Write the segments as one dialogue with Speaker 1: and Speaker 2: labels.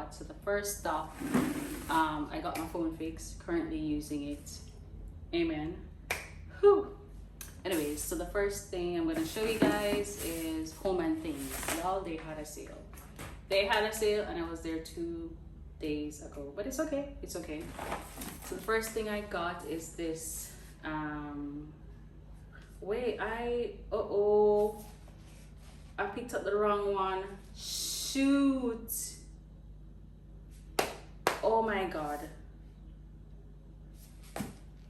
Speaker 1: got. So the first stop, I got my phone fixed, currently using it. Amen. Whew. Anyways, so the first thing I'm gonna show you guys is Home and Things. Y'all, they had a sale. They had a sale and I was there 2 days ago, but it's okay, it's okay. So the first thing I got is this, I picked up the wrong one. Shoot. Oh my God.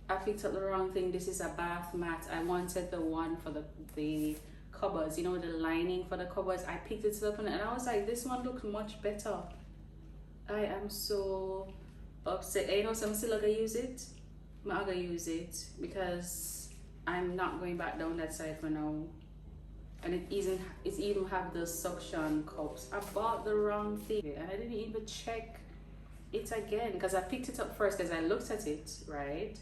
Speaker 1: I picked up the wrong thing. This is a bath mat. I wanted the one for the cupboards, you know, the lining for the cupboards. I picked it up and I was like, this one looks much better. I am so upset. You know, so I'm still gonna use it. I'm gonna use it because I'm not going back down that side for now. And it even have the suction cups. I bought the wrong thing and I didn't even check it again because I picked it up first because I looked at it, right?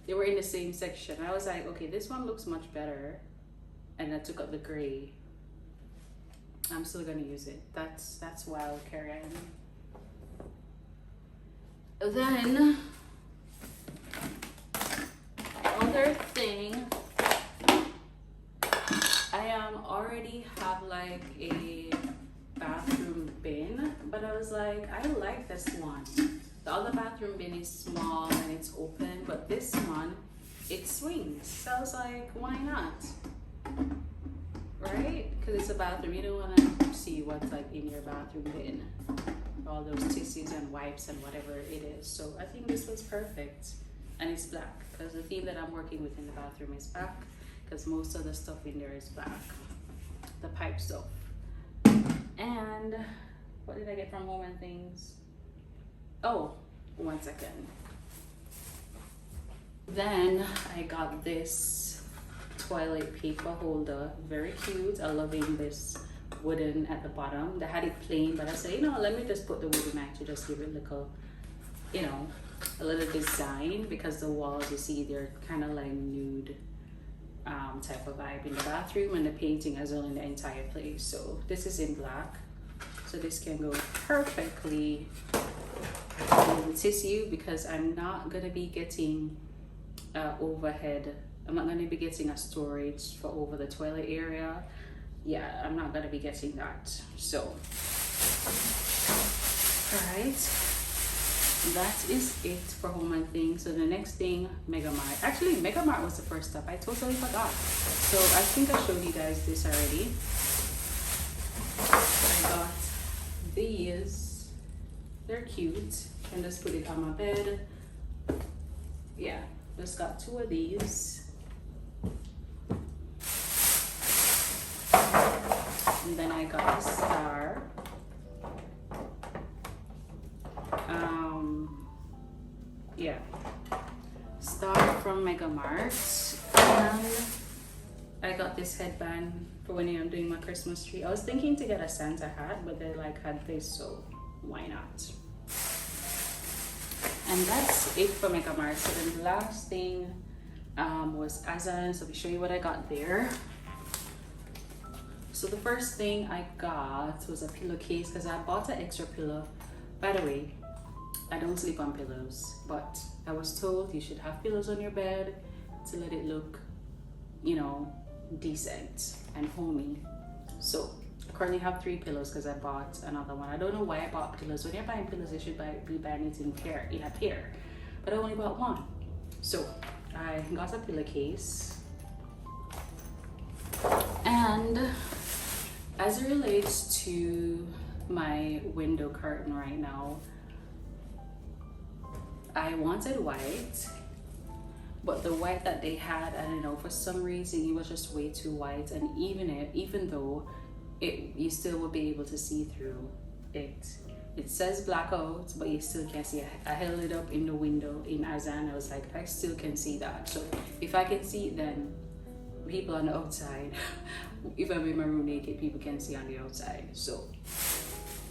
Speaker 1: They were in the same section. I was like, okay, this one looks much better. And I took up the gray. I'm still gonna use it. That's wild, Karen. Then other thing, I already have like a bathroom bin, but I was like, I like this one. The other bathroom bin is small and it's open, but this one, it swings. So I was like, why not? Right? Because it's a bathroom. You don't want to see what's like in your bathroom bin. All those tissues and wipes and whatever it is. So I think this was perfect. And it's black. Because the theme that I'm working with in the bathroom is black. Because most of the stuff in there is black. The pipe stuff. And what did I get from Home and Things? Oh, 1 second. Then I got this toilet paper holder. Very cute. I'm loving this wooden at the bottom. They had it plain, but I said, you know, let me just put the wooden back to just give it a little, you know, a little design, because the walls, you see, they're kind of like nude type of vibe in the bathroom, and the painting as well in the entire place. So this is in black, so this can go perfectly with the tissue, because I'm not gonna be getting overhead. I'm not gonna be getting a storage for over the toilet area. Yeah, I'm not gonna be getting that. So, all right. That is it for Home and Things. So the next thing, Megamart. Actually, Megamart was the first stop. I totally forgot. So I think I showed you guys this already. I got these. They're cute. And just put it on my bed. Yeah, just got 2 of these. And then I got a star. Yeah, star from Megamart. And I got this headband for when I'm doing my Christmas tree. I was thinking to get a Santa hat, but they like had this, so why not? And that's it for Megamart. So then the last thing was Azan. So let me show you what I got there. So the first thing I got was a pillowcase, because I bought an extra pillow. By the way, I don't sleep on pillows, but I was told you should have pillows on your bed to let it look, you know, decent and homey. So I currently have 3 pillows because I bought another one. I don't know why I bought pillows. When you're buying pillows, you should be buying it in a pair. But I only bought 1. So I got a pillowcase. And as it relates to my window curtain right now, I wanted white, but the white that they had, I don't know, for some reason it was just way too white. And even though you still will be able to see through it. It says blackout, but you still can see. I held it up in the window in Azan. I was like, I still can see that. So if I can see it, then people on the outside, if I'm in my room naked, people can see on the outside. So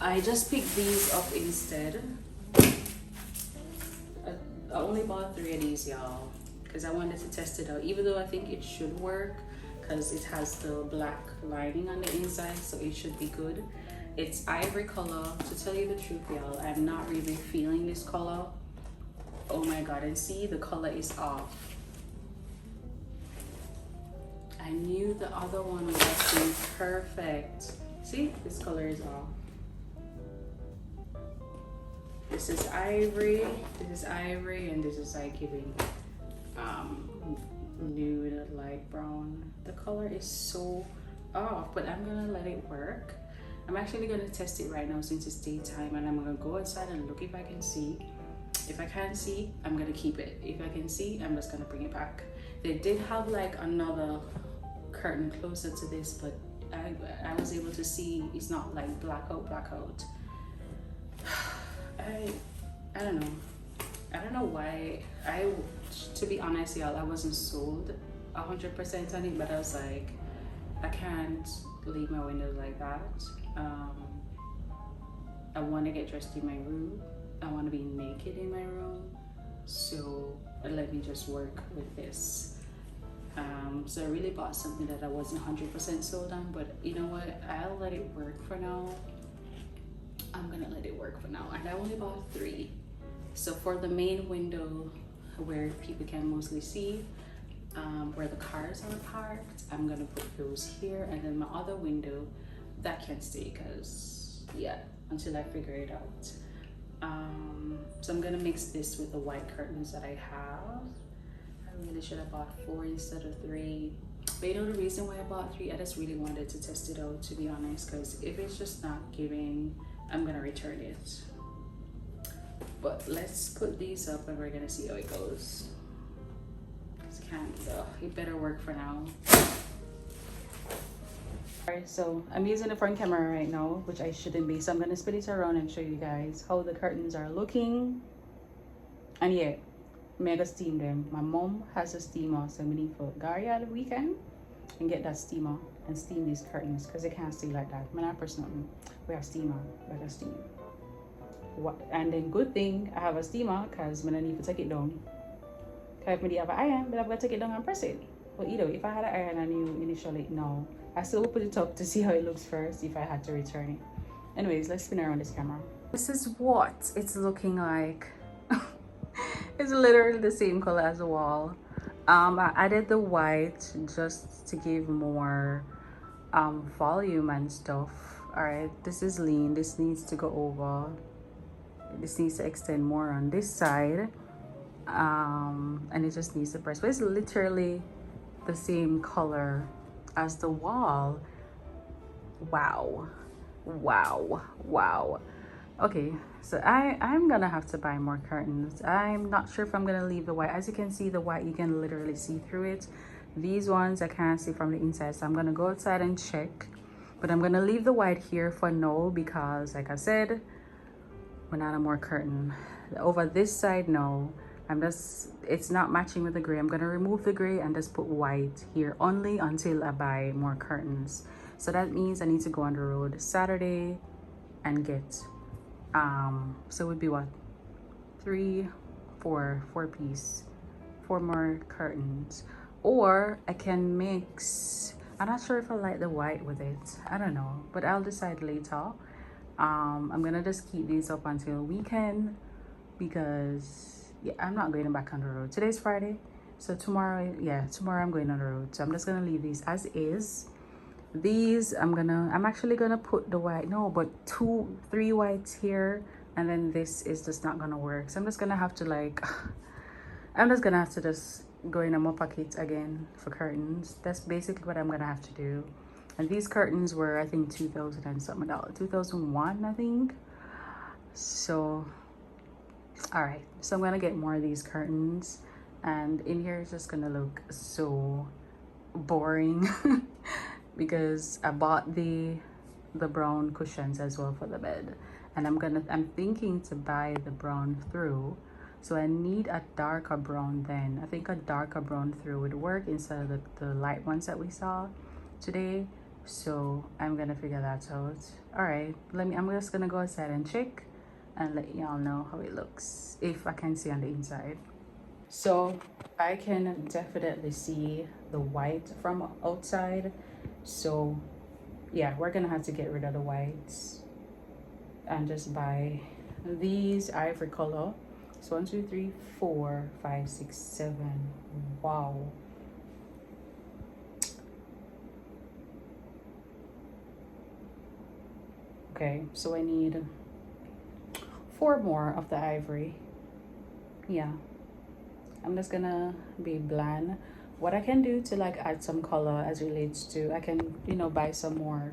Speaker 1: I just picked these up instead. I only bought 3 of these, y'all, because I wanted to test it out, even though I think it should work because it has the black lining on the inside, so it should be good. It's ivory color. To tell you the truth, y'all, I'm not really feeling this color. Oh my god, and see, the color is off. I knew the other one would have been perfect. See, this color is off. This is ivory, and this is like giving nude light brown. The color is so off, but I'm gonna let it work. I'm actually gonna test it right now since it's daytime, and I'm gonna go outside and look if I can see. If I can't see, I'm gonna keep it. If I can see, I'm just gonna bring it back. They did have like another curtain closer to this, but I was able to see it's not like blackout. I don't know. I don't know why. To be honest, y'all, I wasn't sold 100% on it, but I was like, I can't leave my windows like that. I want to get dressed in my room. I want to be naked in my room. So let me just work with this. So I really bought something that I wasn't 100% sold on, but you know what? I'll let it work for now. I'm gonna let it work for now. And I only bought 3. So for the main window where people can mostly see, where the cars are parked, I'm gonna put those here, and then my other window that can stay, because yeah, until I figure it out. So I'm gonna mix this with the white curtains that I have. I really should have bought 4 instead of 3, but you know the reason why I bought 3, I just really wanted to test it out, to be honest, because if it's just not giving, I'm gonna return it. But let's put these up and we're gonna see how it goes. It better work for now. Alright, so I'm using the front camera right now, which I shouldn't be, so I'm gonna spin it around and show you guys how the curtains are looking. And yeah, mega steam them. My mom has a steamer, so we need to go on the weekend and get that steamer and steam these curtains, because they can't stay like that. Man, I personally, we have steamer, we have steam. And then good thing I have a steamer, because when I need to take it down, if I have an iron, but I'm gonna take it down and press it. But either way, if I had an iron, I knew initially, no, I still would put it up to see how it looks first if I had to return it. Anyways, let's spin around this camera. This is what it's looking like. It's literally the same color as the wall. I added the white just to give more volume and stuff. All right, this is lean. This needs to go over. This needs to extend more on this side, and it just needs to press. But it's literally the same color as the wall. Wow. Okay, so I'm gonna have to buy more curtains. I'm not sure if I'm gonna leave the white. As you can see, the white, you can literally see through it. These ones I can't see from the inside, so I'm gonna go outside and check. But I'm gonna leave the white here for now, because like I said, we're not a more curtain. Over this side, no. It's not matching with the gray. I'm gonna remove the gray and just put white here only until I buy more curtains. So that means I need to go on the road Saturday and get so it would be what, 4 piece, 4 more curtains. Or I can mix, I'm not sure if I like the white with it, I don't know, but I'll decide later. I'm gonna just keep these up until weekend, because yeah, I'm not going back on the road. Today's Friday, so tomorrow I'm going on the road, so I'm just gonna leave these as is. These I'm actually gonna put the white, no, but 3 whites here, and then this is just not gonna work, so I'm just gonna have to just go in my pocket again for curtains. That's basically what I'm gonna have to do. And these curtains were, I think, 2000 and something dollars, 2001, I think. So all right, so I'm gonna get more of these curtains, and in here it's just gonna look so boring because I bought the brown cushions as well for the bed, and I'm thinking to buy the brown through, so I need a darker brown. Then I think a darker brown through would work instead of the light ones that we saw today. So I'm gonna figure that out. All right, I'm just gonna go outside and check and let y'all know how it looks, if I can see on the inside. So I can definitely see the white from outside, so yeah, we're gonna have to get rid of the whites and just buy these ivory color. So 1, 2, 3, 4, 5, 6, 7. Wow. Okay, so I need 4 more of the ivory. Yeah, I'm just gonna be bland. What I can do to like add some color as relates to, I can, you know, buy some more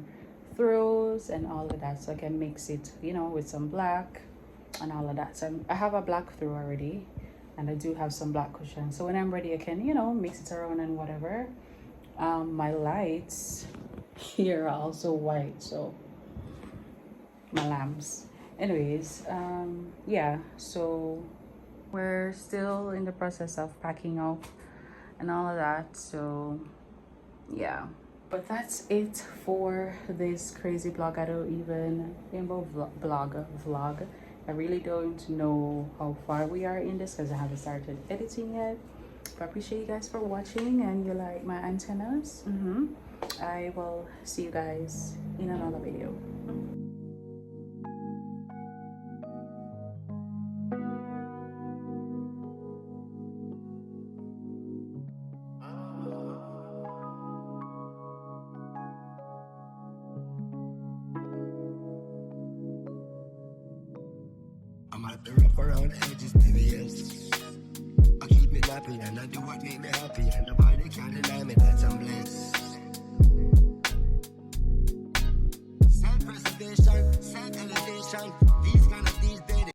Speaker 1: throws and all of that, so I can mix it, you know, with some black and all of that. So I have a black throw already, and I do have some black cushion, so when I'm ready I can, you know, mix it around and whatever. My lights here are also white, so my lamps. Anyways, yeah, so we're still in the process of packing up and all of that, so yeah. But that's it for this crazy vlog. I don't even remember vlog. I really don't know how far we are in this because I haven't started editing yet. But I appreciate you guys for watching, and you like my antennas. I will see you guys in another video.
Speaker 2: I'm at the rough around the edges, BBS. I keep it nappy and I do what make me happy, and nobody can deny me that I'm blessed. Self-preservation, self-elevation.